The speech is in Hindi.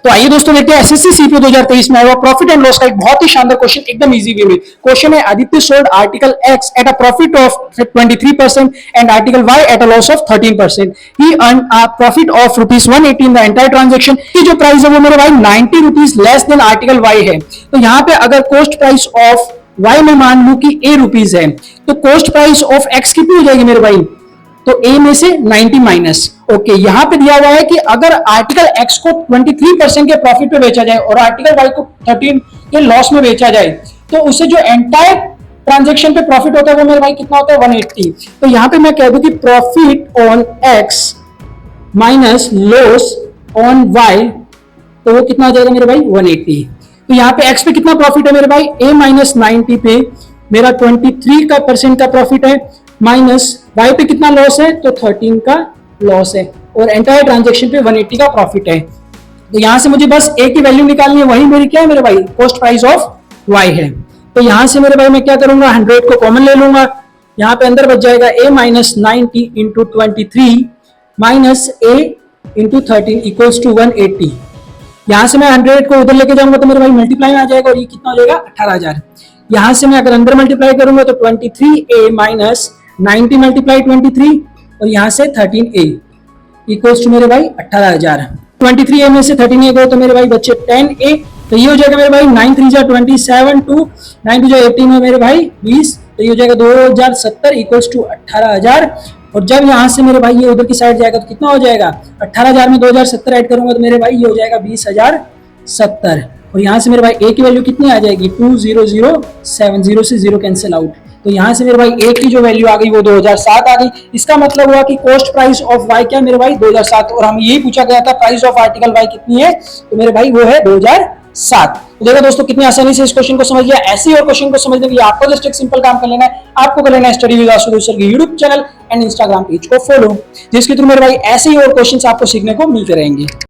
तो आइए दोस्तों देखते हैं एसएससी सीपीओ 2023 में आया हुआ प्रॉफिट एंड लॉस का एक बहुत ही शानदार क्वेश्चन, एकदम इजी वे में। क्वेश्चन है Aditya sold article X at a profit of 23% and article Y at a loss of 13%। He earn a profit of ₹180 in the entire transaction. की जो प्राइस है वो मेरे भाई 90 rupees less than article Y है। तो यहाँ पे अगर कॉस्ट प्राइस ऑफ वाई में मान लू कि ए रुपीज है, तो कॉस्ट प्राइस ऑफ एक्स कितनी हो जाएगी मेरे भाई? तो ए में से 90 माइनस। ओके, यहां पे दिया हुआ है कि अगर आर्टिकल एक्स को 23% के प्रॉफिट पे बेचा जाए और आर्टिकल वाई को 13 के लॉस में बेचा जाए, तो उससे जो एंटायर ट्रांजैक्शन पे प्रॉफिट होता है वो मेरे भाई कितना होता है? 180। तो यहां पे मैं कह दूं कि profit on X minus loss on Y, तो वो कितना हो जाएगा मेरे भाई? 180। तो यहाँ पे एक्स पे कितना प्रॉफिट है मेरे भाई? ए माइनस 90 पे मेरा 23% का प्रॉफिट है, माइनस वाई पे कितना लॉस है? तो 13 का लॉस है, और एंटायर ट्रांजैक्शन पे 180 का प्रॉफिट है। तो यहां से मुझे बस ए की वैल्यू निकालनी है, वही मेरी क्या है मेरे भाई? कॉस्ट प्राइस ऑफ वाई है। तो यहां से मेरे भाई मैं क्या करूंगा? 100 को कॉमन ले लूंगा, यहां पे अंदर बच जाएगा A minus 90 into 23 minus A into 13 equals to 180। यहां से मैं 100 को उधर लेके जाऊंगा तो मेरे भाई मल्टीप्लाई में आ जाएगा, और ये कितना हो जाएगा? 18,000। यहां से मैं अगर अंदर मल्टीप्लाई करूंगा तो 23a माइनस 90 मल्टीप्लाई 23, और यहां से 13a इक्वल्स टू मेरे भाई 18,000। 23a में से 13a गए तो मेरे भाई बच्चे 10a, तो ये हो जाएगा मेरे भाई 9 3 जा 27 टू 9 2 जा 18 में मेरे भाई 20, तो ये हो जाएगा 2070 इक्वल्स टू 18,000। और जब यहां से मेरे भाई ये उधर की साइड जाएगा तो कितना हो जाएगा? 18,000 में 2070 ऐड करूंगा तो मेरे भाई ये हो जाएगा 20,070। और यहां से मेरे भाई ए की वैल्यू कितनी आ जाएगी? 2007, से 0 कैंसिल आउट। तो यहां से मेरे भाई ए की जो वैल्यू आ गई वो 2007 आ गई। इसका मतलब हुआ कि कॉस्ट प्राइस ऑफ वाई क्या मेरे भाई? 2007। और हम यही पूछा गया था प्राइस ऑफ आर्टिकल वाई कितनी है, तो मेरे भाई वो है 2007। तो देखो दोस्तों कितनी आसानी से इस क्वेश्चन को समझ लिया। ऐसे ही और क्वेश्चन को समझने के लिए आपको जस्ट एक सिंपल काम कर लेना है, आपको कर लेना है स्टडी विद आशुतोष सर की YouTube channel and Instagram page को फॉलो, जिसके थ्रू मेरे भाई ऐसे ही और क्वेश्चन आपको सीखने को मिलते रहेंगे।